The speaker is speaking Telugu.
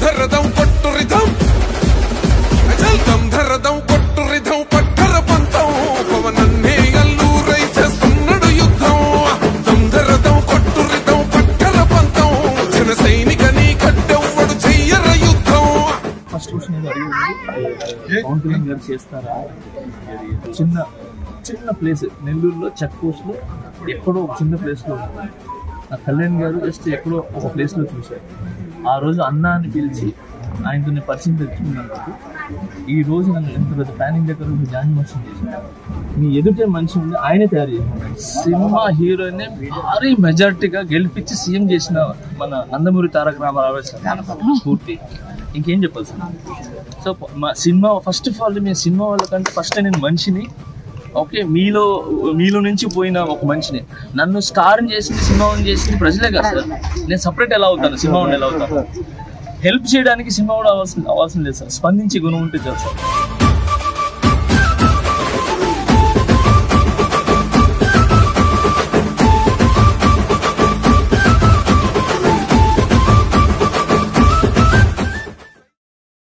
ధరదం కొట్టు రిధం దమ్ ధరదం కొట్టు రిధం పట్టర పంతం పవనన్నే అల్లూరై చేస్తున్నాడు యుద్ధం దమ్ ధరదం కొట్టు రిధం పట్టర పంతం జన సైనికని కట్టెవ్వడు చెయ్యర యుద్ధం. ఫస్ట్ క్వశ్చన్ ఏదో అడిగింది పవన్ కళ్యాణ్ గారు చేస్తారా? చిన్న చిన్న ప్లేస్ నెల్లూరులో చెక్ పోస్ట్ లో ఎక్కడో ఒక చిన్న ప్లేస్ లో కళ్యాణ్ గారు జస్ట్ ఎక్కడో ఒక ప్లేస్ లో చూశారు. ఆ రోజు అన్నా అని పిలిచి ఆయనతో పరిచయం తెచ్చుకున్నందుకు ఈ రోజు నన్ను ఎంత పెద్ద ప్లానింగ్ దగ్గర జాయిన్ మోషన్ చేశాను. మీ ఎదుటే మనిషి ఉండి ఆయనే తయారు చేశాను. సినిమా హీరోయిన్ భారీ మెజారిటీగా గెలిపించి సీఎం చేసిన మన నందమూరి తారక రామారావు పూర్తి ఇంకేం చెప్పాలి సార్. సో మా సినిమా ఫస్ట్ ఆఫ్ ఆల్ మేము సినిమా వాళ్ళకంటే ఫస్ట్ నేను మనిషిని, ఓకే, మీలో నుంచి పోయిన ఒక మనిషిని. నన్ను స్టార్ చేసింది సినిమా చేసింది ప్రజలే కదా సార్. నేను సపరేట్ ఎలా అవుతాను, సినిమా ఎలా అవుతాను? హెల్ప్ చేయడానికి సినిమా కూడా అవ్వాల్సింది లేదు సార్. స్పందించి గుణం ఉంటే చాలు సార్.